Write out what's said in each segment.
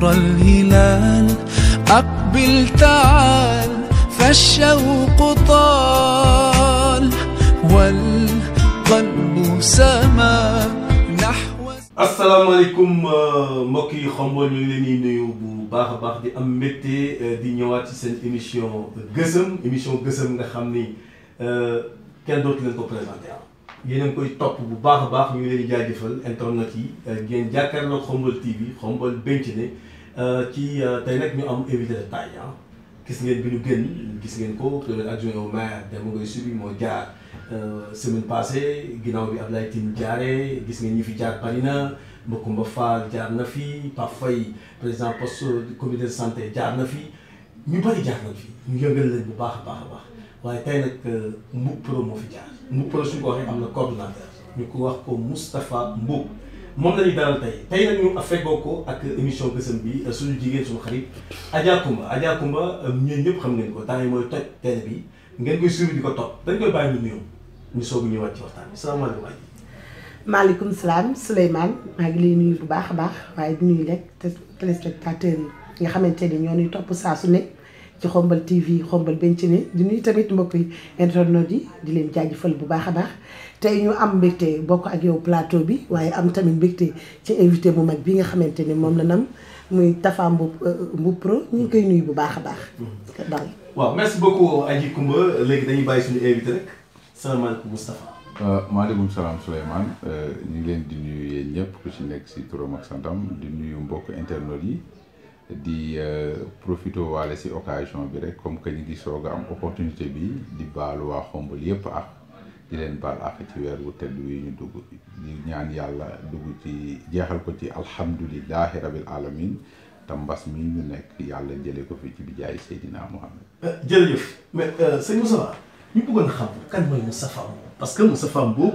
نور الهلال أقبل تعال فالشوق طال والقلب سما نحو. asalaamaaleykum mbokk yi Xombol ñu ngi leen di nuyu bu baax a baax di am mbégte di ñëwaat ci seen émission gësëm nga xam ni kenn dootu leen ko présenté yéen a ngi koy topp bu baax a baax ñu ngi leen di jaajëfal internet yi ngeen jàkkaarloog Xombol TV Xombol benc ne ci tey nag ñu am invité de taille gis ngeen bi ñu génn gis ngeen ko premier adjoint au maire Demba Ngoye Soubi moo jaar semaine passée ginnaaw bi Abdoulaye Tine jaaree gis ngeen ñi fi jaar bari na Macoumba Fall jaar na fi Pape Faye président poste comité de santé jaar na fi ñu bari jaar na fi ñu yëngal leen bu baax a baax a baax waaye tey nag Mboup Pro moo fi jaar Mboup Pro suñu ko waxee am na coordonnateur ñu ko wax ko Moustapha Mboup moom la ñuy dalal tey nag ñu feggoo ko ak émission gësëm bi suñu jigéen suñu xarit Adja Coumba ñun ñëpp xam ngeen ko temps yi mooy toj télé bi ngeen koy suivi di ko topp dañ koy bàyyi ñu nuyoo ñu soog a ñëwaat ci waxtaan bi salaamaaleykum. maaleykum salaam Souleymane maa ngi lay nuyu bu baax a baax waaye di nuyu rek téléspectateurs yi nga xamante ni ñoo ñuy topp saa su ne ci Xombol TV Xombol benc ne di nuyu tamit mbokk yi internautes yi di leen jaajëfal bu baax a baax tey ñu am mbégte bokk ak yow plateau bi waaye am tamit mbégte ci invité bu mag bi nga xamante ni moom la nam muy Tafa Mboup Pro ñu ngi koy nuyu bu baax a baax. waaw merci beaucoup Adji Coumba léegi dañuy bàyyi suñu invité rek salaamaaleykum Moustapha. maaleykum salaam Souleymane ñu ngi leen di nuyu yéen ñëpp ku ci nekk si turam ak santam di nuyu mbokk internet yi di profité waale si occasion bi rek comme que ñu ngi soog a am opportunité bi di baalu waa Xombol yëpp ak di leen baal ak ci weer wu tedd wi ñu dugg di ñaan yàlla dugg ci jeexal ko ci alhamdulilahi rabil alamin te mbas mi ñu nekk yàlla jëlee ko fi ci bijaay Seydina Mohamed. jërëjëf mais sëñ Moustapha ñu bëggoon xam kan mooy Moustapha Mboup parce que Moustapha Mboup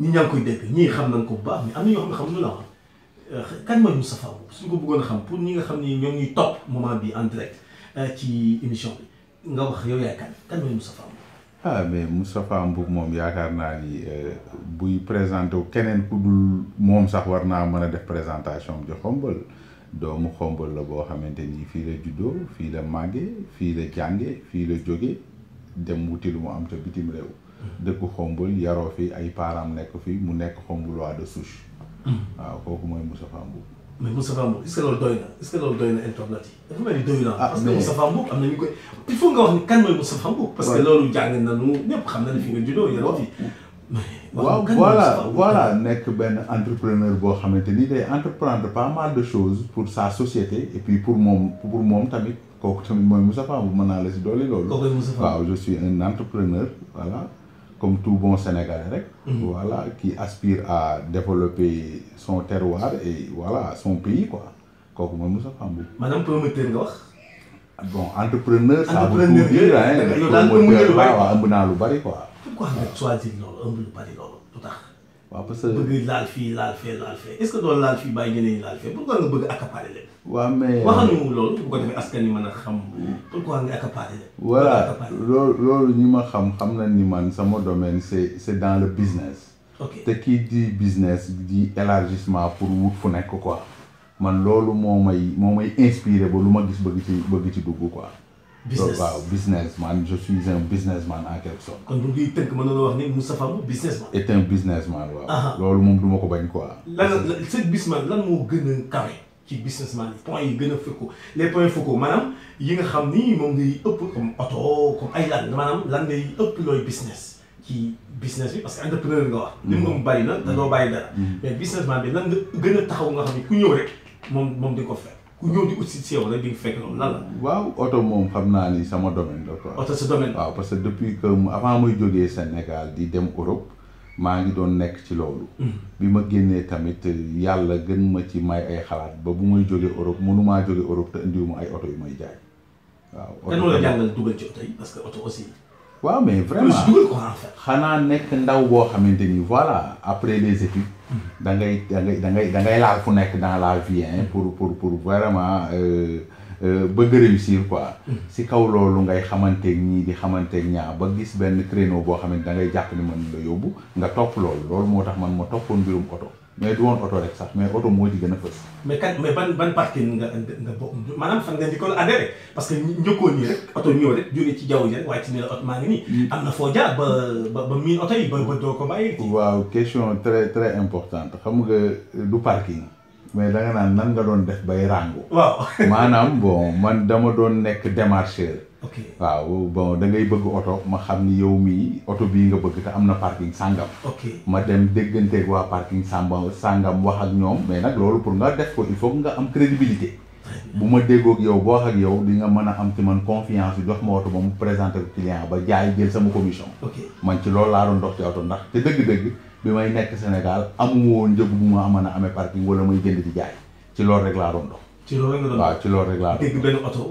ñi ñaa ngi koy dégg ñii xam nañ ko bu baax mais am na ñoo xam ne xamuñu la kan mooy Moustapha Mboup suñ ko bëggoon xam pour ñi nga xam ni ñoo ngi topp moment bi en direct ci émission bi nga wax yow yaay kan mooy Moustapha Mboup. Mais Moustapha Mboup moom yaakaar naa ni buy présenté wu keneen ku dul moom sax war naa mën a def présentation bi Xombol doomu Xombol la boo xamante ni fii la juddoo fii la màgge fii la jànge fii la jóge dem wuti lu mu am ca bitim réew dëkku Xombol yaroo fi ay parents nekk fi mu nekk Xombolois de souche waaw kooku mooy Moustapha Mboup. mais Moustapha Mboup est-ce que loolu doy na internet yi dafa mel ni doy na parce que Moustapha Mboup am na ñu koy il faut nga wax ni kan mooy Moustapha Mboup parce que loolu jàng nañu ñëpp xam na ne fi nga juddoo yaroo fi waaw voilà nekk benn entrepreneur boo xamante ni day entreprendre pas mal de choses pour sa société et puis pour moom tamit kooku tamit mooy Moustapha Mboup mën naa la si dolli loolu. waaw je suis un entrepreneur voilà comme tout bon Sénégalais rek. voilà qui aspire à développer son terroir et voilà son pays quoi kooku mooy Moustapha Mboup. maanaam promoteur nga wax. bon entrepreneur. ça veut tout dire waaw ëmb naa lu bari quoi. pourquoi nga choisir loolu ëmb lu bari loolu lu tax. waaw parce que bëgg laal fii laal fee est-ce que doon laal fii bàyyi ñeneen ñi laal fee pourquoi nga bëgg accaparer leen. waaw mais waxanuñu loolu bu ko defee askan yi mën a xam pourquoi nga accaparer leen. voilà loolu ñi ma xam nañ ni man sama domaine c'est dans le business. ok te kii di business di élargissement pour wut fu nekk quoi man loolu moo may inspiré ba lu ma gis bëgg ci dugg quoi. business waaw businessman je suis un businessman en quelque sorte. kon bu ngi tënk mën na wax ni Moustapha Mboup businessman. est un businessman waaw. loolu moom du ma ko bañ quoi. seen businessman lan moo gën a kawe ci businessman yi points yi gën a fëkku les points focaux maanaam yi nga xam ni moom ngay ëpp comme oto comme ay maanaam lan ngay ëpp looy business ci business bi parce que entrepreneur nga wax. li mu bari na te doo bàyyi dara. mais businessman bi lan nga gën a taxaw nga xam ni ku ñëw rek moom di ko fekk. ku ñëw di aussi si yow rek di nga fekk loolu lan la. waaw oto moom xam naa ni sama domaine la quoi. oto sa domaine. waaw parce que depuis que avant muy jógee Sénégal di dem Europe maa ngi doon nekk ci loolu. bi ma génnee tamit yàlla gën ma ci may ay xalaat ba bu may jógee Europe mënumaa jógee Europe te indiwuma ay oto yu may jaay. waaw oto kan la jàngal dugal ci oto yi parce que oto aussi. waaw mais vraiment dugal ko en fait. xanaa nekk ndaw boo xamante ni voilà après les études. da ngay laal fu nekk dans la vie pour vraiment bëgg réussir quoi. si kaw loolu ngay xamanteeg ñii di xamanteeg ñaa ba gis benn créneau boo xamante da ngay jàpp ni mën la yóbbu nga topp loolu moo tax man ma toppoon mbirum oto mais du woon oto rek sax mais oto moo ci gën a fës. mais ban parking nga bokk maanaam fan nga njëkkoon adhéré parce que njëkkoon nii rek oto ñëw rek jógee ci jaww ji rek waaye ci ne la oto maa ngi nii. am na foo jaar ba miin oto yi ba doo ko bàyyi. waaw question très très importante xam nga du parking mais da nga naan nan nga doon def bay rango. waaw maanaam bon man dama doon nekk démarcheur. ok waaw bon da ngay bëgg oto ma xam ni yow mii oto bii nga bëgg te am na parking sàngam. ok ma dem dégganteeg waa parking sàngam wax ak ñoom mais nag loolu pour nga def ko il faut nga am crédibilité. bu ma déggoog yow boo wax ak yow di nga mën a am ci man confiance jox ma oto ba mu présenté ko client ba jaay jël sama commission. ok man ci loolu laa doon dox ci oto ndax te dëgg-dëgg bi may nekk Sénégal amu woon njëg bu ma mën a amee parking wala may jënd di jaay ci loolu rek laa doon dox. ci loolu nga doon waaw ci loolu rek laa doon dégg benn oto.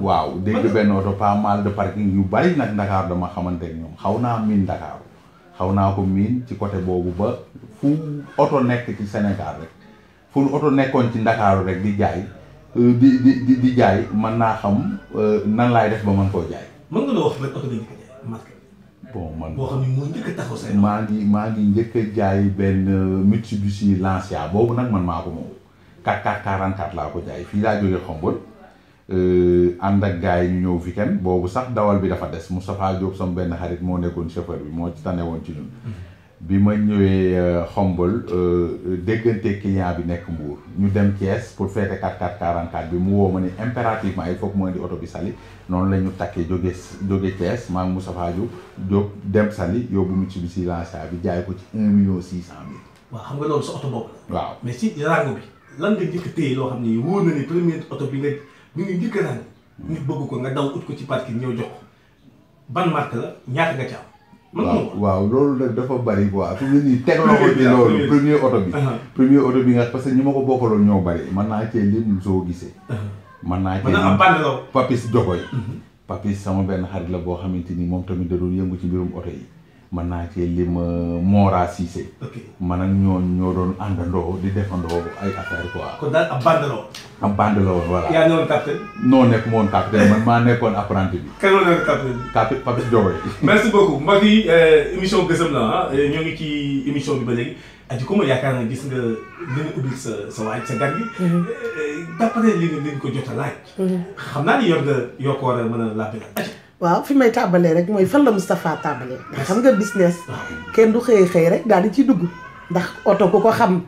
waaw dégg benn oto pas mal de parking yu bari nag Dakar dama xamante ak ñoom xaw naa miin Dakar xaw naa ko miin ci côté boobu ba fu oto nekk ci Sénégal rek fu oto nekkoon ci Dakar rek di jaay di jaay mën naa xam nan laay def ba mën koo jaay. mën nga la wax benn oto nga njëkk a jaay marque. bon man boo xam ne moo njëkk a taxaw say. maa ngi njëkk a jaay benn Mitsubishi Lancia boobu nag man maa ko moom 44 laa ko jaay fii laa jógee Xombol ànd ak gars yi ñu ñëw weekend boobu sax dawal bi dafa des Moustapha Diop sama benn xarit moo nekkoon chauffeur bi moo ci tane woon ci ñun. bi ma ñëwee Xombol déggante client bi nekk Mbour ñu dem Thiès pour fêter 44 bi mu woo ma ni impérativement il faut que mu indi oto bi Saly noonu la ñu takkee jóge Thiès maa ngi Moustapha Diop dem Saly yóbbu Mitsubishi Lancia bi jaay ko ci 1,6 million. waaw xam nga loolu sa oto boobu la. waaw mais si rango bi lan nga njëkk a téye loo xam ne wóor na ni première oto bi nga njëkk a rango nit bëgg ko nga daw ut ko ci parking ñëw jox ko ban marque la ñaata nga ci am. waaw loolu nag dafa bari quoi fi mu ne nii teg loxo ci loolu premier oto bi. premier oto bi nga parce que ñi ma ko bokkaloon ñoo bari mën naa cee lim soo gisee. mën naa cee lim Papis Jogoy. Papis sama benn xarit la boo xamante ni moom tamit da doon yëngu ci mbirum oto yi. mën naa cee lim Mora Cissé. man ak ñoo doon àndandoo di defandoo ay affaire quoi. kon daal ab bande la woon. ab bande la woon voilà. yaa nekkoon capitaine. noo nekk moon capitaine man maa nekkoon apprenti bi. kan moo nekk capitaine. Papis Jogoy. merci beaucoup mbokk yi émission gësëm la ñoo ngi ci émission bi ba léegi aji ko ma yaakaar na gis nga li nga ubbil sa waaj sa gan gi. d'après li nga ko jot a laaj. xam naa ni yor ko war a mën a laaj aji. waaw fi may tàmbalee rek mooy fan la Moustapha tàmbalee ndax xam nga business kenn du xëy rek daal di ciy dugg ndax oto ku ko xam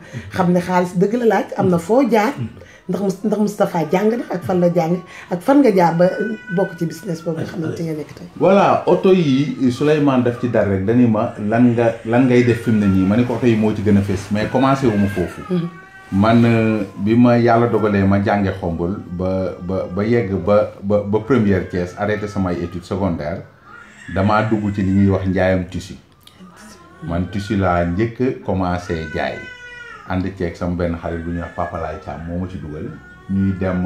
ne xaalis dëgg la laaj am na foo jaar ndax Moustapha jàng na ak fan la jàng ak fan nga jaar ba bokk ci business boobu nga xamante nga nekk tey. voilà oto yi Souleymane def ci dara rek dañu ma lan ngay def fi mu ne nii ma ne ko oto yi moo ci gën a fees mais commencé wu ma foofu. man bi ma yàlla dogalee ma jànge Xombol ba yegg ba première Thiès arrêté samay études secondaires damaa dugg ci li ñuy wax njaayam tissu man tissu laa njëkk a commencé jaay ànd ceeg sama benn xarit bu ñuy wax Papa Laay Thiam moo ma ci dugal ñuy dem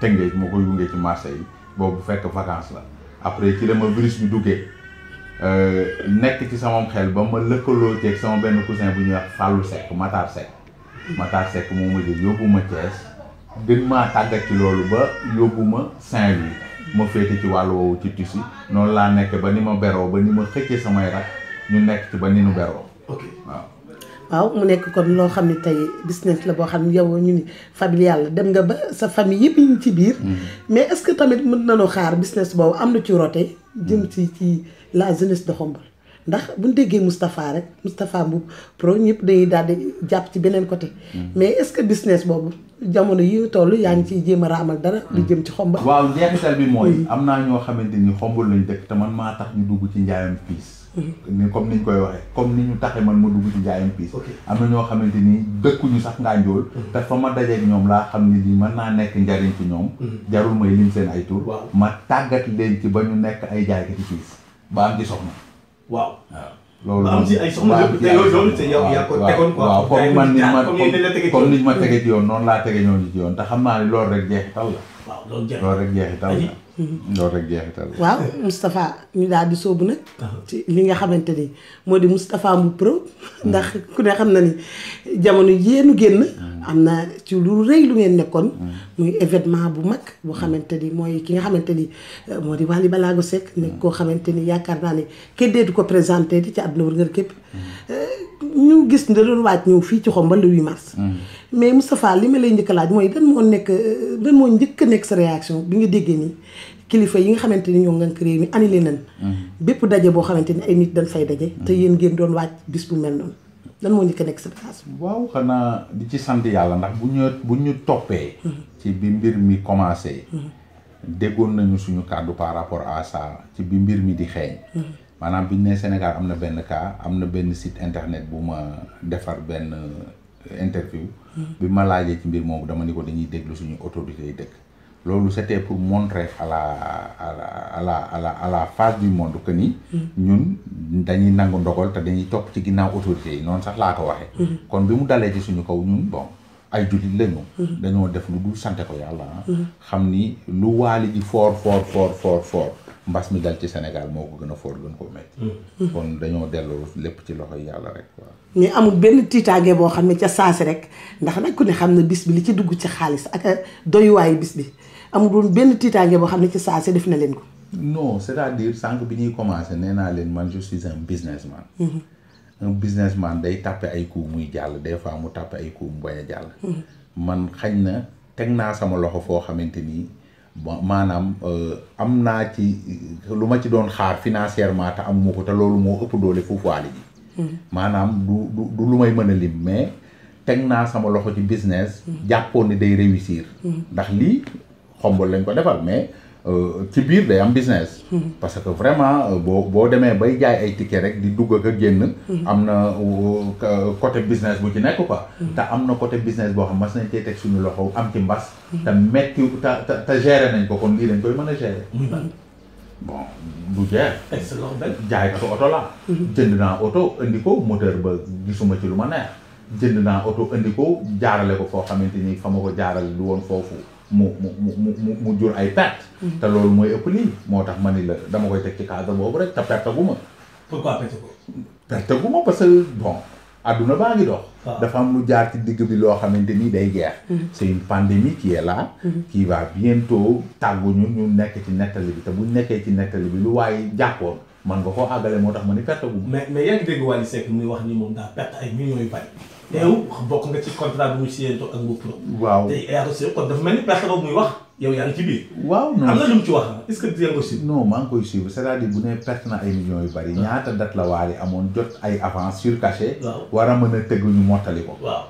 Tëngéej moo koy gunge ci marché yi boobu fekk vacances la après ci la ma virus bi duggee nekk ci sama xel ba ma lëkkaloo ceeg sama benn cousin bu ñuy wax Fallou Seck Matar Seck moo ma jël yóbbu ma Thiès gën maa tàggat ci loolu ba yóbbu ma Saint-Louis ma féete ci wàllu woowu ci tissu noonu laa nekk ba ni ma beroo ba ni ma xëccee samay rak ñu nekk ci ba ni nu beroo. ok waaw mu nekk kon loo xam ne tey business la boo xam ne yow ñu ni familial la dem nga ba sa famille yëpp ñu ci biir. mais est-ce que tamit mën nañoo xaar business boobu am na ci rote jëm ci la jeunesse de Xombol. ndax bu ñu déggee Moustapha rek Moustapha Mboup pro ñëpp dañuy daal di jàpp ci beneen côté. mais est-ce que business boobu jamono yi toll yaa ngi ciy jéem a raamal dara. lu jëm ci Xombol. waaw njeexital bi mooy. am naa ñoo xamante ni Xombol lañ dëkk te man maa tax ñu dugg ci njaayam piis. ni comme niñ koy waxee comme ni ñu taxee man ma dugg ci njaayam piis. am na ñoo xamante ni dëkkuñu sax ngaa njool. te fa ma dajeeg ñoom laa xam ne lii mën naa nekk njariñ ci ñoom. jarul may lim seen ay tur. ma tàggat leen ci ba ñu nekk ay jaaykati piis ba am ci soxna. waaw loolu am si ay soxna yëpp te loolu c'est yow yaa ko tegoon quoi. waaw comme niñ ma tege ci yoon noonu laa tege ñooñu ci yoon te xam naa ne loolu rek jeexital la. waaw loolu rek jeexital loolu rek jeexital waaw Moustapha ñu daal di sóobu nag ci li nga xamante ni moo di Moustapha Mboup Pro ndax ku ne xam na ni jamono yéenu génn am na ci lu rëy lu ngeen nekkoon muy événement bu mag boo xamante ni mooy ki nga xamante ni moo di Wally Ballago Seck nekk koo xamante ni yaakaar naa ne kenn deetu ko présenté di ci àdduna wër képp ñu gis ne doon waaj ñëw fii ci Xombal le 8 mars mais Moustapha li ma lay njëkk a laaj mooy lan moo njëkk a nekk sa réaction bi nga déggee nii kilifa yi nga xamante ni ñoo ngànk réew mi annulé nañ bépp daje boo xamante ni ay nit dañ fay daje te yéen ngeen doon waaj bis bu mel noonu lan moo njëkk a nekk sa réaction. waaw xanaa di ci sant yàlla ndax bu ñu toppee ci bi mbir mi commencé déggoon nañu suñu kàddu par rapport à ça ci bi mbir mi di xeeñ maanaam bi ñu ne Sénégal am na benn cas am na benn site internet bu ma defar benn interview bi ma laajee ci mbir moomu dama ni ko dañuy déglu suñu autorités yi dëkk loolu c'était pour montrer à la face du monde que ni ñun dañuy nangu ndogal te dañuy topp ci ginnaaw autorités yi noonu sax laa ko waxee kon bi mu dalee ci suñu kaw ñun bon ay jullit lañu dañoo def lu dul sante ko yàlla xam ni lu Wally ji fort mbas mi dal ci Sénégal moo ko gën a fort gën koo metti kon dañoo delloo lépp ci loxoy yàlla rek waaw mais amul benn tiitaange boo xam ne ca saasi rek ndax nag ku ne xam ne bis bi li ci dugg ci xaalis ak doyuwaayu bis bi amul woon benn tiitaange boo xam ne ci saasi def na leen ko non c'est-à-dire sànq bi ñuy commencé nee naa leen man je suis un businessman un businessman day tàppe ay coups muy jàll des fois mu tàppe ay coups mu bañ a jàll man xañ na teg naa sama loxo foo xamante nii maanaam am naa ci lu ma ci doon xaar financièrement te amuma ko te loolu moo ëpp doole foofu Wally ji maanaam du lu may mën a lim mais teg naa sama loxo ci business jàppoon ni day réussir ndax lii Xombol lañ ko defal mais ci biir day am business parce que vraiment boo demee bay jaay ay ticket rek di dugg ak a génn am na côté business bu ci nekk quoi te am na côté business boo xam mas nañ cee teg suñu loxo am ci mbas te metti te gérer nañ ko kon lii dañ koy mën a gérer bon du jeex jaay ko oto la jënd naa oto indi ko moteur ba gisuma ci lu ma neex jënd naa oto indi ko jaarale ko foo xamante ni fa ma ko jaarale du woon foofu mu jur ay perte te loolu mooy ëpp lii moo tax ma ni la dama koy teg ci cadre boobu rek te perte gu ma pourquoi perte ko perte gu ma parce que bon adduna baa ngi dox dafa am lu jaar ci digg bi loo xamante ni day jeex c'est une pandémie qui est là qui va bientôt tàgguñu ñu nekk ci nettali bi te buñ nekkee ci nettali bi lu waaye jàppoon man nga koo àggale moo tax ma ni perte gu ma mais yaa ngi dégg Wally Seck muy wax ni moom daa perte ay millions yu bari yow bokk nga ci contrat bi muy signé ak Mboup Pro waaw te yaa ko kon dafa mel ni perte boobu muy wax yow yaa ngi ci biir waaw non am na lu mu ci wax est-ce que yaa ngi ko suivre non maa ngi koy suivre c'est-à-dire bu ne perte na ay millions yu bari ñaata date la Wally amoon jot ay avance surcaché war a mën a tëgg ñu mottali ko waaw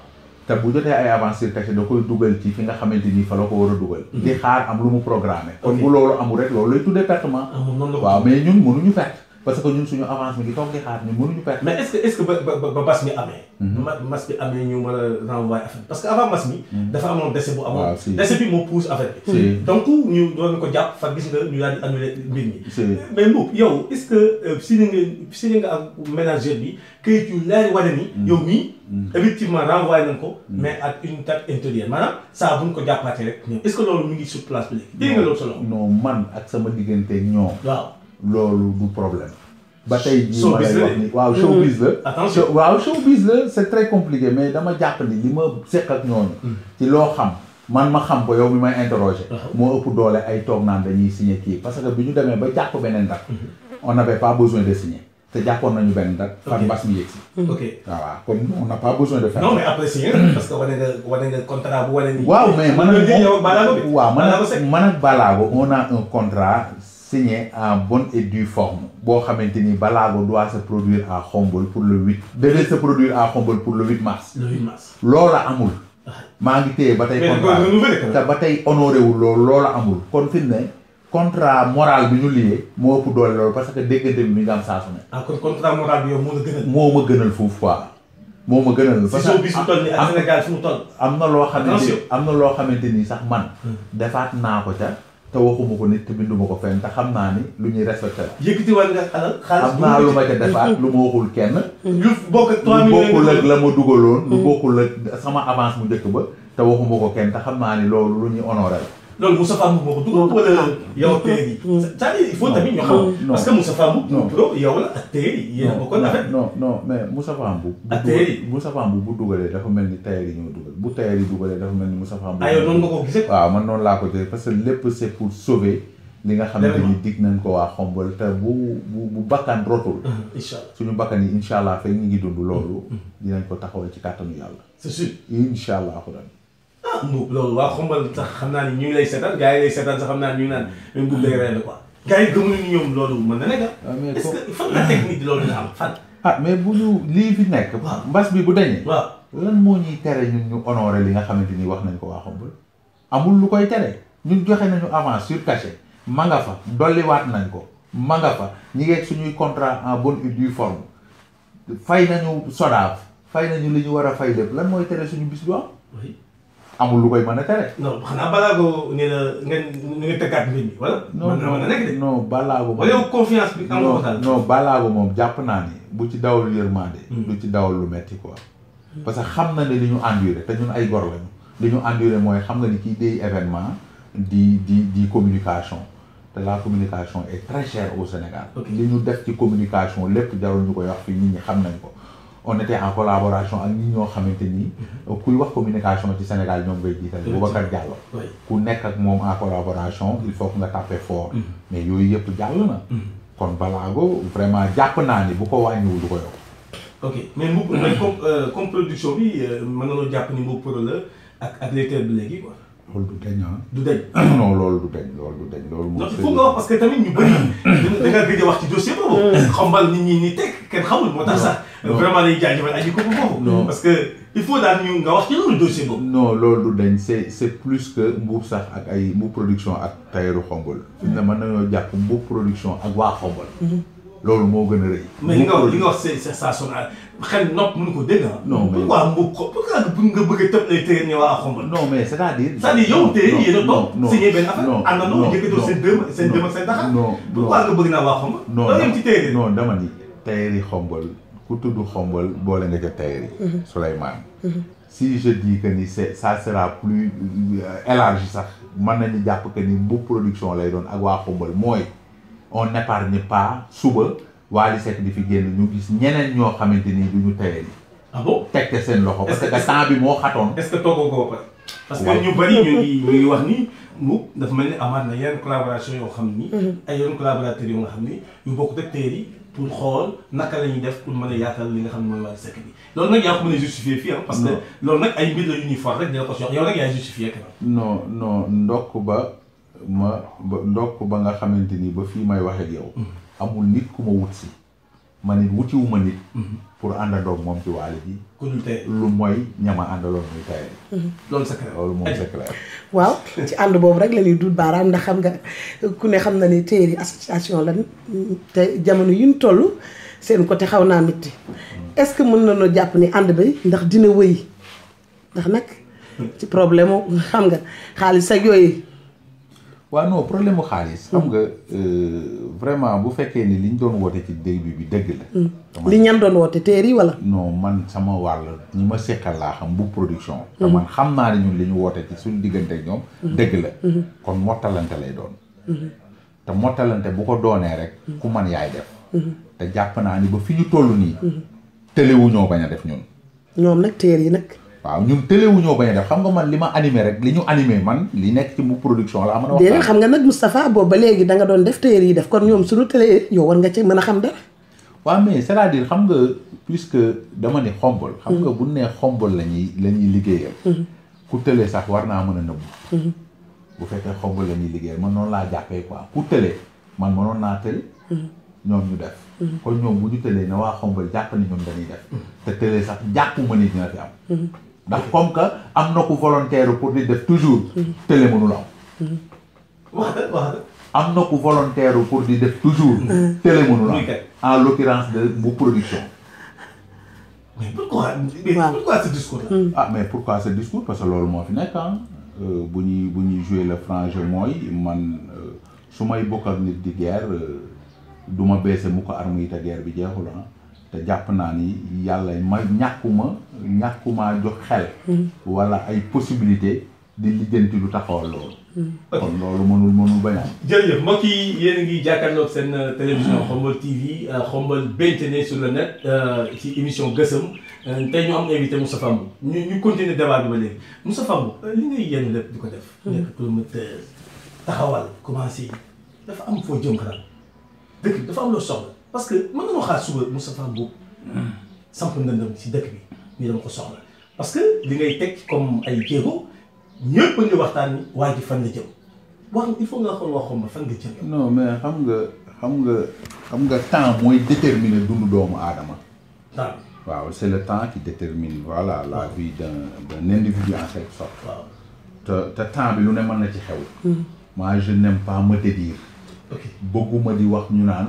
te bu jotee ay avance surcaché da koy dugal ci fi nga xamante ni fa la ko war a dugal di xaar am lu mu programmé kon bu loolu amul rek loolu lay tuddee pertement waaw mais ñun mënuñu perte parce que ñun suñu avance mi ngi toog di xaar ñun mënuñu perte mais est-ce que ba mbas mi amee mbas bi amee ñu mën a renvoyer affaire parce que avant mbas mi dafa amoon décès bu amoon décès bi moo pousse affaire bi donc ñu doon ko jàpp fa gis nga ñu daal di annulé mbir mi mais Mboup yow est-ce que signé nga ak ménager bi këyit yu leer wane ni yow mii effectivement renvoyé nañ ko mais ak une date intérieure maanaam saa buñ ko jàppaatee rek ñoom est-ce que loolu mu ngi sur place bi léegi dégg nga loolu solo non man ak sama diggante ñoom waaw loolu du problème ba tey jii ma lay wax ni waaw showbiz la waaw showbiz la c'est très compliqué mais dama jàpp ni li ma seq ak ñooñu ci loo xam man ma xam ko yow mi may interroger moo ëpp doole ay toog naan dañuy signer kii parce que bi ñu demee ba jàpp beneen date on n'avait pas besoin de signer te jàppoon nañu benn date fan mbas mi yegg si ok waaw kon on n'a pas besoin de faire non mais après signer parce que wane nga contrat bu wane ni waaw mais man ak Ballago on a un contrat signé en bonne et due forme boo xamante ni Ballago doit se produire à Xombol pour le 8 devait se produire à Xombol pour le 8 mars loola amul maa ngi téye ba tey contrat te ba tey honoré wul loola amul kon fi ne contrat moral bi ñu lié moo ëpp doole loolu parce que déggante bi mi ngi am saa su ne kon contrat moral bi yow moo la gënal moo ma gënal foofu quoi moo ma gënal parce que bis bu toll nii ak Sénégal fu mu toll am na loo xamante ni sax man defaat naa ko ca te waxuma ko nit te binduma ko fenn te xam naa ni lu ñuy respecté la. yëkkati war nga xaalis am naa lu ma ca defaat lu ma waxul kenn. lu bokk ak 3 millions lu bokkul ak la ma dugaloon. lu bokkul ak sama avance mu njëkk ba te waxuma ko kenn te xam naa ni loolu lu ñuy honoré la loolu Moustapha Mboup moo ko dugal wala yow téer yi. c'est-à-dire il faut tamit ñu xam. parce que Moustapha Mboup pro yow la ak téer yi yéen a bokkoon affaire. non mais Moustapha Mboup. ak téer yi Moustapha Mboup bu dugalee dafa mel ni téer yi ñoo dugal bu téer yi dugalee dafa mel ni Moustapha Mboup. yow noonu nga ko gisee. waaw man noonu laa ko gisee parce que lépp c'est pour sauver. li nga xamante ni dig nañ ko waa Xombol te bu bakkan rotul. incha allah suñu bakkan yi incha allah fekk ñu ngi dund loolu. dinañ ko taxawal ci kàttanu yàlla. c'est sûr incha allah xudan. Mboup loolu waa Xombol sax xam naa ni ñu ngi lay seetaan gars yi lay seetaan sax xam naa ni ñu ngi naan même Mboup day rey quoi. gars yi gëmuñu ni ñoom loolu mën na nekk mais est-ce que fan la technique loolu dina am fan. mais bu ñu lii fi nekk. mbas bi bu dañee. waaw lan moo ñuy tere ñun ñu honorer li nga xamante ni wax nañ ko waa Xombol. amul lu koy tere ñun joxe nañu avance sur cachet. ma nga fa dolliwaat nañ ko ma nga fa ñi ngeeg suñuy contrat en bonne et due forme fay nañu SODAV fay nañu li ñu war a fay lépp lan mooy tere suñu bis du am. amul lu koy mën a tere. non xanaa balaago nee na nga tëggaat mbir mi wala. mën na nekk de. non balaago moom wala yow confiance bi am nga ko daal. non balaago moom jàpp naa ni bu ci dawal yërmande. du ci dawal lu metti quoi. parce que xam na ne li ñu enduré te ñun ay gor lañu. li ñu enduré mooy xam nga ni kii day événement di communication. te la communication est très chère au Sénégal. li ñu def ci communication lépp jarul ñu koy wax fii nit ñi xam nañ ko. on était en collaboration ak ñi ñoo xamante ni kuy wax communication ci Sénégal ñoom ngay jiital. Boubacar Diallo. ku nekk ak moom en collaboration il faut que nga taper fort. mais yooyu yëpp jàll na. kon balaago vraiment jàpp naa ni bu ko wàññiwul du ko yokk. ok mais Mboup mais comme production bi mën nañoo jàpp ni Mboup pro la ak lecteur bi léegi quoi. loolu du dañ du dañ. non loolu du dañ loolu moom. il faut nga wax parce que tamit ñu bëri da nga gëj a wax ci dossier boobu. Xombal nit ñi ni teg kenn xamul moo tax sax. vraiment dañuy jaajëfal aji ko foofu. parce que il faut daal ñu nga wax ci loolu dossier boobu. non loolu du dañ c'est plus que Mboup sax ak ay Mboup production ak tayeeru Xombal. fi ne mën nañoo jàpp Mboup production ak waa Xombal. loolu moo gën a rëy. mais li nga wax c'est sensationnel xel nopp mënu ko dégg non mais pourquoi Mboup pourquoi nga bëgg a tëb lay téye ne waa Xombal. non mais c'est-à-dire yow téye yéen a toog signé benn affaire. non àndandoo jëkkatoo seen dërëm ak seen taxaw. pourquoi nga bëgg naa waa Xombal. loolu yëpp ci téye non dama ni tayeeri Xombal ku tudd Xombal boole nga ca tayeeri. Souleymane. si je dis que ni ça sera plus élargi sax mën nañu jàpp que ni Mboup production lay doon ak waa Xombal mooy. on n'épargne pas suba Wally Seck di fi génn ñu gis ñeneen ñoo xamante ni du ñu tayee ni ah bon teg seen loxo parce que temps bi moo xatoon. est-ce que toogoo ko ba pare. parce que ñu bari ñu ngi wax ni Mboup dafa mel ni amaat na yeneen collaboration yoo xam ni. ay yeneen collaborateurs yoo nga xam ni yu bokk ak téer yi pour xool naka la ñuy def pour mën a yaatal li nga xam ne mooy Wally Seck bi loolu nag yaa ko mën a justifier fii parce que loolu nag ay mbir la yu ñuy for rek dina ko sox yow nag yaa justifier que non ndokk ba nga xamante ni ba fii may wax ak yow. amul nit ku ma wut si. ma nit wutiwuma nit. pour àndandoog moom ci Wally ji. ku dul tey lu mooy ñama àndaloon muy tey. loolu c'est clair loolu moom c'est clair. waaw ci ànd boobu rek la ñuy dul baaraam ndax xam nga ku ne xam na ni téeri association lan te jamono yu ñu toll seen côté xaw naa métti. est-ce que mën nañoo jàpp ni ànd bi ndax dina wëy ndax nag ci problème mu xam nga xaalis ak yooyu. waaw non problème mu xaalis. xam nga vraiment bu fekkee ni liñ doon woote ci début bi dëgg la. li ñan doon woote téer yi wala. non man sama wàll ñi ma seqal laa xam Mboup production. te man xam naa ne ñun li ñu woote ci suñu diggante ak ñoom. dëgg la. kon mottalante lay doon. te mottalante bu ko doonee rek. ku man yaay def. te jàpp naa ni ba fi ñu toll nii. tëlewuñoo bañ a def ñun. ñoom nag téer yi nag. waaw ñun tëlewuñoo bañ a def xam nga man li ma animé rek li ñu animé man li nekk ci Mboup production laa mën a wax. déedéet xam nga nag Moustapha boobu ba léegi da nga doon def téer yi def kon ñoom suñu télé yow war nga ci mën a xam dara. waaw mais c'est-à-dire xam nga puisque dama ne Xombal. xam nga bu nee Xombal la ñuy liggéeyal. ku tële sax war naa mën a nëbbu. bu fekkee Xombal la ñuy liggéeyal man noonu laa jàppee quoi ku tële man mënoon naa tële. ñoom ñu def. kon ñoom bu ñu tëlee na waa Xombal jàpp ni ñoom dañuy def. te tële sax jàppuma ni dina fi am. ndax comme que am na ku volontaire pour di def toujours. télé mënul am. wax am na ku volontaire pour di def toujours. télé mënul am en l'occurrence de Mboup production. mais pourquoi ce discours là. ah mais pourquoi ce discours parce que loolu moo fi nekk ah. bu ñuy jouer le franc jeu mooy man su may bokk ak nit di guerre du ma baisse mu ko arme yi te guerre bi jeexul ah. te jàpp naa ni yàlla ma ñàkkumaa jox xel. wala ay possibilité di lijjanti lu taxawal loolu. kon loolu mënul bañ a am. jërëjëf mbokk yi yéen a ngi jàkkaarloog seen télévision Khombole TV Khombole Béntene sur le net ci émission Gësëm tey ñu am invité Moustapha Mboup ñu continuer débat bi ba léegi Moustapha Mboup li ngay yenn lépp di ko def. nekk promoteur taxawal commencé dafa am foo jëm kanam dëkk bi dafa am loo soxla parce que mën nañoo xaar suba Moustapha Mboup samp ndëndëm ci dëkk bi nii dama ko soxla parce que li ngay teg comme ay jéego. ñëpp ñu waxtaan ni waa ji fan la jëm wax il faut nga xool waxoon ba fan nga jëm. non mais xam nga temps mooy déterminer dundu doomu aadama. temps waaw c'est le temps qui détermine voilà la vie d'un individu en quelque sorte. waaw te temps bi lu ne mën na ci xew. moi je n'aime pas me dédire. ok bëgguma di wax ñu naan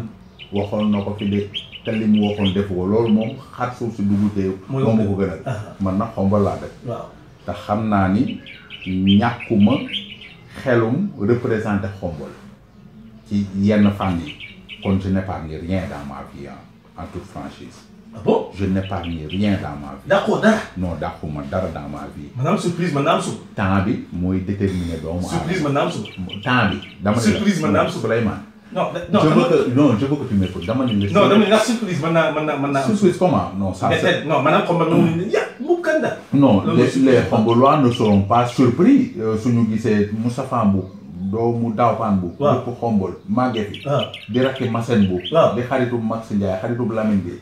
waxoon na ko fi de te li mu waxoon defu ko loolu moom xar suuf si dugub tey. moo ma ko gënal. man nag Khombole laa def. waaw te xam naa ni. ñàkkuma xelum représenté Khombole ci yenn fànn yi kon je n'épargne rien dans ma vie en toute franchise. ah bon je n'épargne rien dans ma vie. d'accord dara. non dàquma dara dans ma vie. maanaam surprise man naam suba. temps bi mooy déterminer doomu aadama. surprise man naam suba. temps bi. dama surprise man naam suba Souleymane. non je veux que tu m'écoutes dama ne la. non dama ne ndax surprise mën naa. surprise comment non ça c'est. non maanaam Khombole moom ya Mboup Kanda. non les Khombolois ne seront pas surpris suñu gisee Moustapha Mboup doomu Dawpane Mboup. waaw dëkk Khombole màggee fi. di rakki Massène Mboup. di xaritu Max Ndiaye xaritu Lamine Gueye.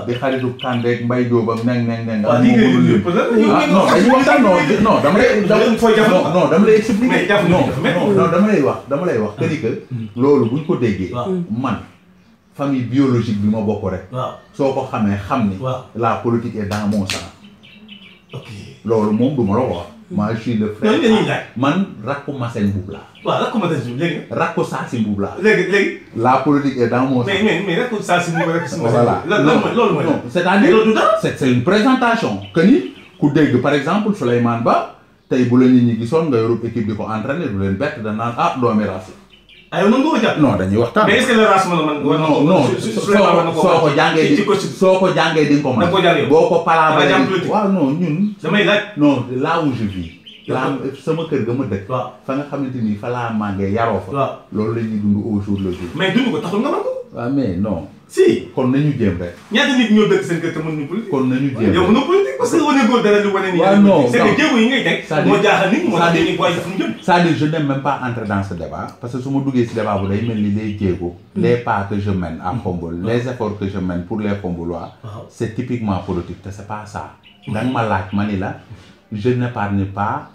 di xaritu Kandé ak Mbaye Diop ak neng. waaw lii ngay non dañuy waxtaan non dama lay expliquer. dama lay wax que ni que loolu buñ ko déggee. man famille biologique bi ma bokk rek. soo ko xamee xam ni. la politique est dans mon sang. ok loolu moom du ma la ko wax. moi je suis le frère. man rakku Massène Mboup laa. waaw rakku Massène Mboup léegi. rakku Saasi Mboup laa. léegi. la politique est dans mon sang. mais rakku Saasi Mboup rek. voilà loolu mooy. c'est-à-dire c'est une présentation. que ni ku dégg par exemple Souleymane Ba tey bu la nit ñi gisoon nga yorub équipe di ko entraîner du leen bett da naan ah doomi race. aywa nan nga ko jàpp. non dañuy waxtaan. mais est-ce que le race man soo ko jàngee di nga ko mën. da nga ko jàngee boo ko palaabee. waaw non ñun. damay laaj. non là où je vis. sama kër ga ma dëkk. waaw fa nga xamante ni fa laa màggee yaroo fa. waaw loolu la ñuy dund au jour le jour. mais dund ko taxul nga mën ko. waaw mais non. si kon nañu jéem rek. ñaata nit ñoo dëkk seen kër te mënuñu politique. kon nañu jéem rek yow mënoo politique parce que wane góor dara lu wane nii. waaw non c'est que jéego yi ngay teg. moo jaaxal nit moo tax dañuy booy fu mu jëm. c'est-à-dire je n'aime même pas entrer dans ce débat parce que su ma duggee ci débat bu day mel ni les jéego. les pas que je mène à Khombole. les efforts que je mène pour les Khombolois. c'est typiquement politique te c'est pas ça. da nga ma laaj ma ni la je n'épargne pas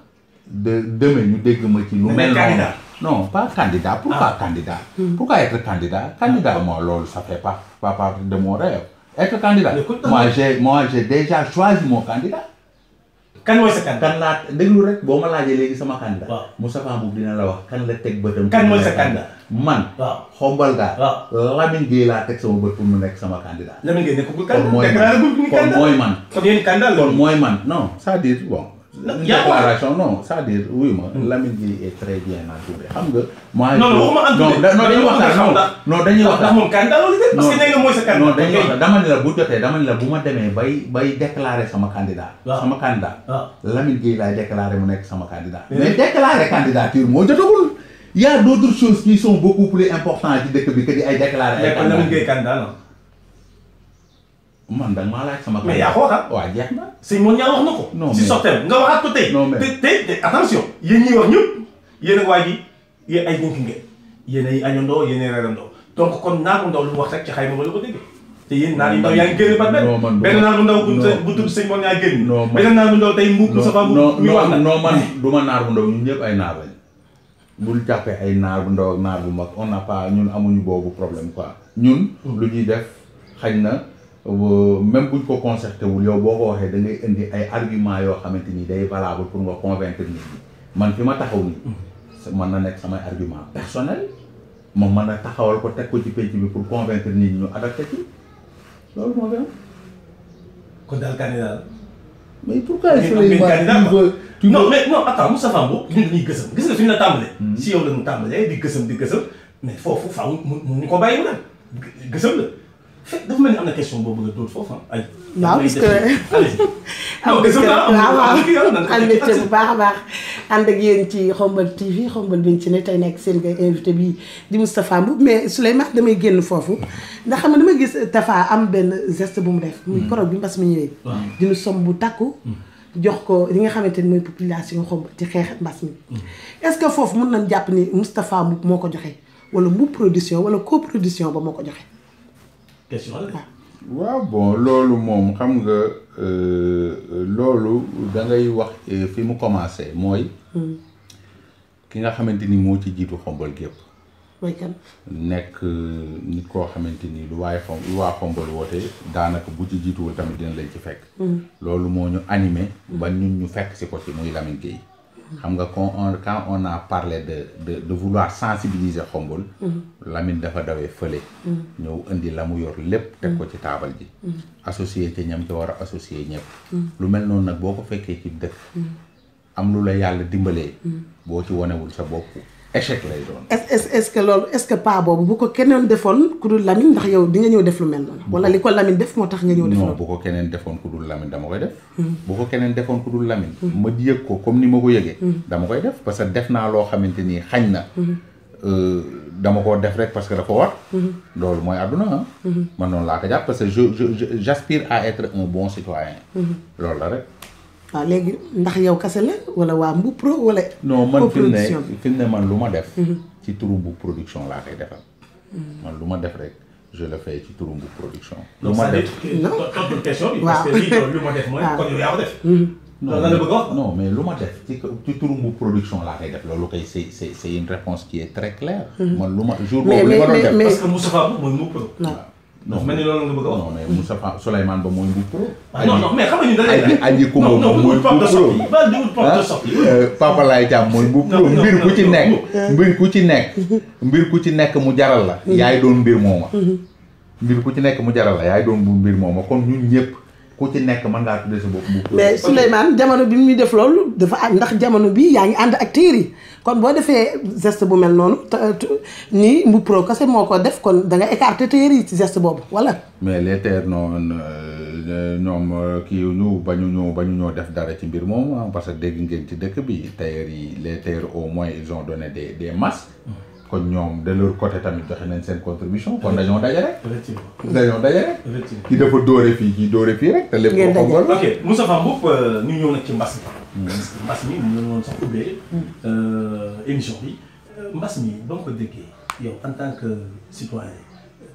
de demain ñu dégg ma ci lu mel noonu. non pas candidat. Pourquoi candidat? Pourquoi être candidat? Candidat, moi, lol, ça fait pas partie de mon rêve. Être candidat. Moi, j'ai déjà choisi mon candidat. Kan mooy sa candidat? Kan laa déglu rek boo ma laajee léegi sama candidat. waaw Moustapha Mboup dina la wax kan la teg bëtam. Kan mooy sa candidat? Man. waaw Khombole gaa. waaw Lamine Gueye laa teg sama bët pour mu nekk sama candidat. Lamine Gueye nekkul candidat. kon mooy man. kon yéen candidat la. kon mooy man non c'est-à-dire bon. déclaration non c'est-à-dire oui ma Lamine Gueye est très bien entouré xam nga. moi non dañuy waxtaan non dañuy waxtaan ndax moom candidat loolu de parce que nee nga mooy sa candidat. non dañuy waxtaan dama ne la bu jotee dama ne la bu ma demee bay déclarer sama candidat. sama candidat. Lamine Gueye laay déclarer mu nekk sama candidat. mais déclarer candidature moo jotagul. il y a d'autres choses qui sont beaucoup plus importantes ci dëkk bi que di ay déclarer ay candidat. Lamine Gueye candidat la. man da nga maa laaj sama. mais yaa ko waxaat. waaw jeex na. sëñ Moon ñaa wax na ko. non si sorteem nga waxaat ko tey. non mais te attention. yéen ñiy wax ñëpp yéen a waa ji yéen ay dénk ngeen yéen ay añandoo yéen ay reerandoo donc kon naar bu ndaw lu mu wax rek ci xayma ba la ko déggee. te yéen naar yu ndaw yaa ngi génn ba benn naar bu ndaw bu tudd sëñ Moon ñaa génn. benn naar bu ndaw tey Mboup Moustapha Mboup mi wax na non man du ma naar bu ndaw ñun ñëpp ay naar lañ bul jàppee ay naar bu ndaw ak naar bu mag on n'a pas ñun amuñu boobu problème quoi ñun lu ñuy def xañ na même buñ ko concerté wul yow boo ko waxee da ngay indi ay arguments yoo xamante ni day valable pour nga convaincre nit ñi man fi ma taxaw ni mën na nekk samay argument personnel moom mën na taxawal ko teg ko ci penc bi pour convaincre nit ñi ñu adapté ci loolu moo gën. kon daal candidat la. mais pourquoi non mais non attends Moustapha Mboup ñun dañuy gësam gis nga fi ñu la tàmbalee. si yow la ñu tàmbalee di gësam mais foofu faaw mu ñu ko bàyyi mu dem gësam la. fekk dafa mel ni am na question boo bëgg a dóor foofu ay. waaw parce que am mbégte bu baax a baax ànd ak yéen ci Xombal TV Xombal biñ ci ne tey nekk seen invité bi di Moustapha Mboup mais Souleymane damay génn foofu ndax xam nga dama gis Tafa am benn geste bu mu def. muy koroog bi mbas mi ñëwee. dinu som bu takku. jox ko li nga xamante ni mooy population Xombal ci xeex mbas mi. est-ce que foofu mën nañ jàpp ni Moustapha Mboup moo ko joxe wala Mboup production wala coproduction ba moo ko joxe. question la. waaw bon loolu moom xam nga loolu da ngay wax fi mu commencé mooy. ki nga xamante ni moo ci jiitu Xombal gépp. mooy kan. nekk nit koo xamante ni lu waa Xombal woote daanaka bu ci jiituwul tamit dina lañ ci fekk. loolu moo ñu animé. ba ñun ñu fekk si ko ci muy Lamine Gueye. xam nga quand on a parlé de vouloir sensibiliser Xombal. Lamine dafa dawee fële. ñëw indi la mu yor lépp teg ko ci taabal ji. associé ci ñam ci war a associé ñëpp. lu mel noonu nag boo ko fekkee ci dëkk. am lu la yàlla dimbalee. boo ci wanewul sa bopp échec lay doon. est-ce que loolu est-ce que pas boobu bu ko keneen defoon ku dul Lamine ndax yow di nga ñëw def lu mel noonu. wala li ko Lamine def moo tax nga ñëw def non bu ko keneen defoon ku dul Lamine dama koy def. bu ko keneen defoon ku dul Lamine. ma yëg ko comme ni ma ko yëgee. dama koy def parce que def naa loo xamante ni xañ na. dama ko def rek parce que dafa war. loolu mooy àdduna man noonu laa ko jàpp parce que j'aspire à être un bon citoyen. loolu la rek. waaw léegi ndax yow kase la wala waa Mboup Pro wala. non man fi mu ne man lu ma def. ci turu Mboup production laa koy defal. man lu ma def rek je le fais ci turu Mboup production. lu ma def tontu question bi. parce que lii lu ma def mooy kon yow yaa ko def. loolu la bëgg a wax. non mais lu ma def ci turu Mboup production laa koy def loolu kay c'est une réponse qui est très claire. man lu ma jour boobu li ma doon def. parce que Moustapha mooy Mboup Pro. non mel ni loolu nga bëgg a wax. non mais Moustapha Souleymane ba mooy Mboup Pro. non mais xam nga ñu da lay aji Kumba moom mooy Mboup Pro. Papa Laye Thiam mooy Mboup Pro. mbir ku ci nekk mu jaral la. yaay doon mbir mooma. mbir ku ci nekk mu jaral la yaay doon mbir mooma kon ñun ñëpp ku ci nekk mën ngaa tuddee sa bopp Mboup Pro. mais Souleymane jamono bi muy def loolu dafa ndax jamono bi yaa ngi ànd ak téer yi kon boo defee geste bu mel noonu nii Mboup Pro kese moo ko def kon da nga écarté téer yi ci geste boobu wala. mais les terres noonu ñoom kii ñu bañu ñoo def dara ci mbir moom parce que dégg ngeen ci dëkk bi tailleurs yi les tailleurs au moins ils ont donné des masques. kon ñoom de leur côté tamit joxe nañ seen contribution kon dañoo daje rek. effectivement ki dafa dóore fii kii dóore fii rek. te lépp ko xombal. ok Moustapha Mboup ñu ñëw nag ci mbas mi. mbas mi mu ngi woon sax ubbee émission bi mbas mi ba nga ko déggee yow en tant que citoyen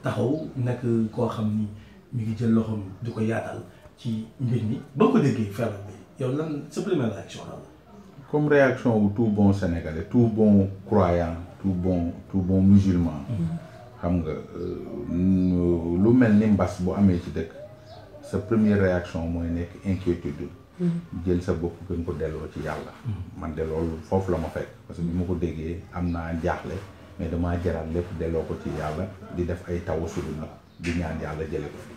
taxaw nekk koo xam ni mi ngi jël loxoom di ko yaatal ci mbir mi ba nga ko déggee feebar bi yow lan sa première réaction la. comme réaction wu tout bon sénégalais tout bon croyant. tout bon musulman. xam nga lu mel ni mbas bu amee ci dëkk sa première réaction mooy nekk inquiétude. jël sa bopp gën ko delloo ci yàlla. man de loolu foofu la ma fekk parce que bi ma ko déggee am naa jaaxle mais damaa jaraat lépp delloo ko ci yàlla di def ay tawasul nag di ñaan yàlla jële ko fi.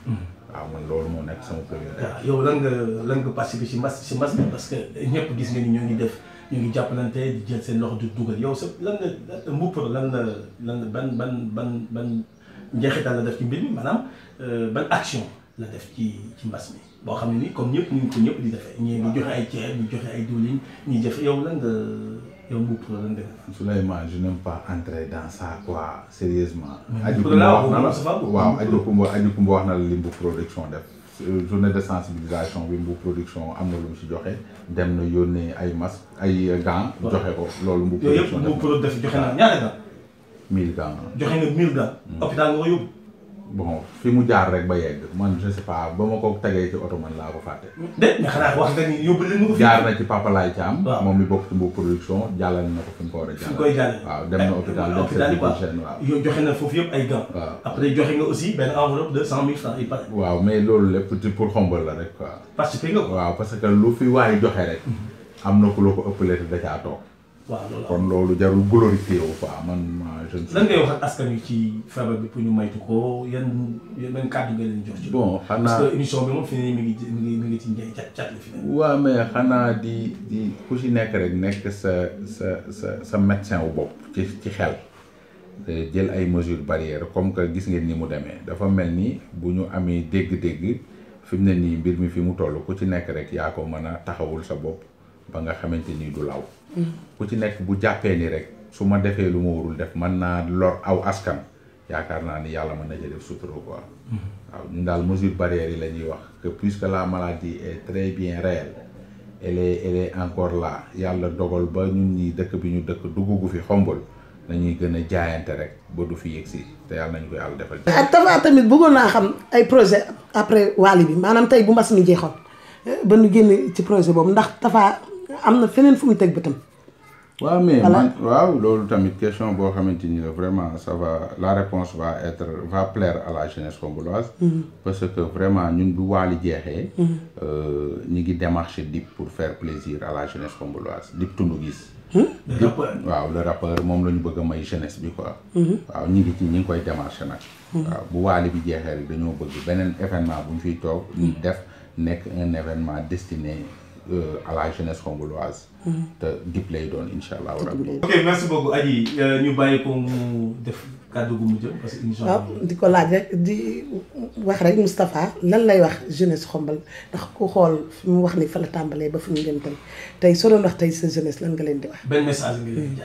waaw man loolu moo nekk sama première réaction. yow lan nga participer ci mbas bi parce que ñëpp gis nga ni ñoo ngi jàppalante di jël seen loxo di dugal yow sa lan nga Mboup Pro lan ban njeexital la def ci mbir mi maanaam ban action la def ci mbas mi boo xam ne ni comme ñëpp ñu ngi ko ñëpp di defee ñii di joxe ay ceeb ñu joxe ay diwlin ñuy def yow lan nga yow Mboup Pro lan nga def. Souleymane je n'aime pas entrer dans ça quoi sérieusement. Aji Kumba wax na la waaw Aji Kumba wax na la li Mboup production def. journée de sensibilisation bi Mboup production am na lu mu si joxe dem na yónnee ay masques ay gants. joxe ko loolu Mboup production Mboup Pro def joxe na ñaata gants. 1000 gants. joxe nga 1000 gants. hôpital nga ko yóbbu. bon fi mu jaar rek ba yegg man je sais pas ba ma ko tegee ci oto man laa ko fàtte. mais xanaa wax nga ni yóbbu leen ko fi. jaar na ci Papa Laye Thiam. moom mi bokk ci Mboup production jàllale na ko fi mu ko war a jàllale. fi mu koy jàllale waaw dem na hôpital waaw yow joxe na foofu yëpp ay gants. waaw après joxe nga aussi benn enveloppe de 100 000 francs il paraît. waaw mais loolu lépp pour xombal la rek quoi. participer nga ko. waaw parce que lu fi waay joxe rek. am na ku la ko ëppalee te da caa toog. waaw loolu kon loolu jarul glorifié wu quoi man je ne sais. lan ngay wax ak askan wi ci feebar bi pour ñu maytu ko yan kàddu nga leen jox ci. bon xanaa parce que émission bi moom fi ne mi ngi ci njëriñ cat la fi ne. waaw mais xanaa di ku si nekk rek nekk sa médecin wu bopp ci xel jël ay mesures barrières comme que gis ngeen ni mu demee dafa mel ni bu ñu amee dégg-dégg fi mu ne nii mbir mi fi mu toll ku ci nekk rek yaa ko mën a taxawul sa bopp ba nga xamante ni du law ku ci nekk bu jàppee ni rek su ma defee lu ma warul def mën naa lor aw askan yaakaar naa ni yàlla mën na ci def sutura quoi waaw ñun daal mesure barrière yi la ñuy wax que puisque la maladie est très bien réelle elle est encore là yàlla dogal ba ñun ñi dëkk bi ñu dëkk duggugu fi Xombol nañuy gën a jaayante rek ba du fi yegsi te yàlla nañu ko yàlla defal. ak Tapha tamit bëggoon naa xam ay projet après Wally bi maanaam tey bu mbas mi jeexoon ba nu génn ci projet boobu ndax Tapha am na feneen fu muy teg bëtam. waaw mais man waaw loolu tamit question boo xamante ni la vraiment ça va la réponse va plaire à la jeunesse xomboloise parce que vraiment ñun bu Wally jeexee ñi ngi démarché Dip pour faire plaisir à la jeunesse xomboloise Dip Tundu Gis waaw le rappeur moom la ñu bëgg a may jeunesse bi quoi waaw ñi ngi koy démarché nag waaw bu Wally bi jeexee rek dañoo bëgg beneen événement bu ñu fiy toog ñu def nekk un événement destiné à la jeunesse xomboloise te Dip lay doon incha allah rabbi. ok merci beaucoup Adji ñu bàyyi ko mu def kàddu gu mu jëm parce que émission waaw di ko laaj rek di wax rek Moustapha lan lay wax jeunesse xombal ndax ku xool fi mu wax ni fa la tàmbalee ba fi mu gën tey soo doon wax tey sa jeunesse lan nga leen di wax. benn message nga leen di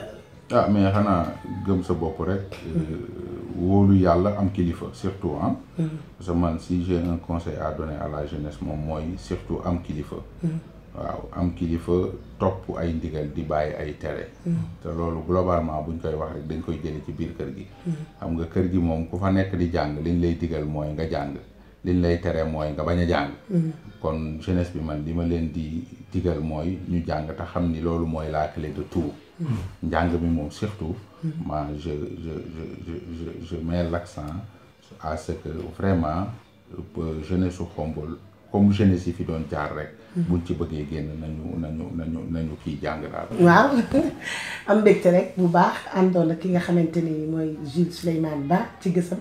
jàllale. mais xanaa gëm sa bopp rek wóolu yàlla am kilifa surtout parce que man si j'ai un conseil à donner à la jeunesse moom mooy surtout am kilifa. waaw am kilifa topp ay ndigal di bàyyi ay tere te loolu globalement buñ koy wax rek dañ koy jële ci biir kër gi xam nga kër gi moom ku fa nekk di jàng liñ lay digal mooy nga jàng liñ lay tere mooy nga bañ a jàng kon jeunesse bi man li ma leen di digal mooy ñu jàng te xam ni loolu mooy la clé de tout njàng mi moom surtout ma je mets l'accent à ce que vraiment jeunesse su Xombol comme jeunesse yi fi doon jaar rek buñ ci bëggee génn nañu kii jàng daal. waaw am mbégte rek bu baax àndoon ak ki nga xamante ni mooy Jules Souleymane Ba ci Gësëm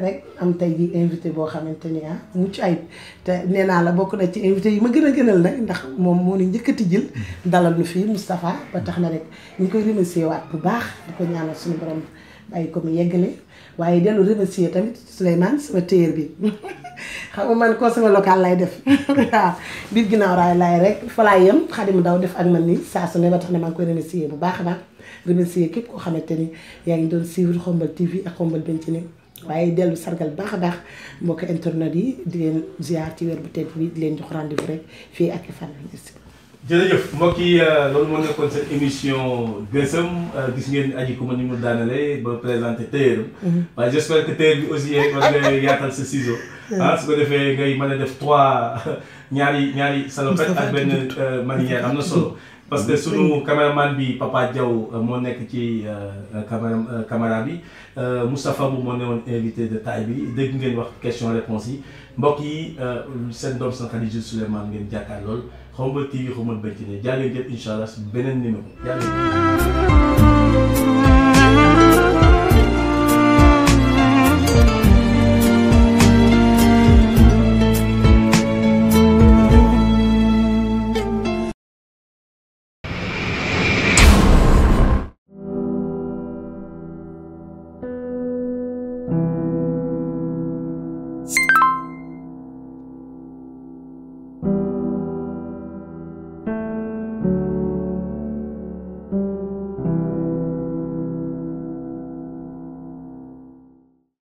rek am tey di invité boo xamante ni mucc ayib te nee naa la bokk na ci invité yi ma gën a gënal nag ndax moom moo ni njëkkati jël dalal nu fii Moustapha ba tax na rek ñu koy remercier waat bu baax di ko ñaanal suñu borom bàyyi ko mu yeggale waaye dellu remercier tamit Souleymane sama téyër bi xam nga man consommé local lay def waaw biir ginnaaw raay laay rek fa laay yem Xadim Ndaw def ak man ni saa su ne ba tax ne maa ngi koy remercier bu baax a baax remercier képp koo xamante ni yaa ngi doon suivre Xombal TV ak Xombal Bénthiné waaye dellu sargal baax a baax mbokk internet yi di leen ziar ci weer bu tedd bi di leen jox rendez-vous rek fii ak fan. jërëjëf mbokk yi loolu moo nekkoon seen émission Gësëm gis ngeen Adji Coumba ni mu daanale ba présenté téyeram waaye j'espère que téyer bi aussi war nga yaatal sa ciseau su ko defee ngay mën a def 3 ñaari salopette ak benn marinière am na solo parce que sunu caméraman bi Papa Diaw moo nekk ci caméra bi Moustapha bu moo ne woon invité de taille bi dégg ngeen wax question réponse yi mbokk yi seen doom seen xarit Jules Souleymane ngeen jàkkaar lool Xombal TV Xombal Bénthiné jaa ngeen jëf incha allah si beneen numéro jaa ngeen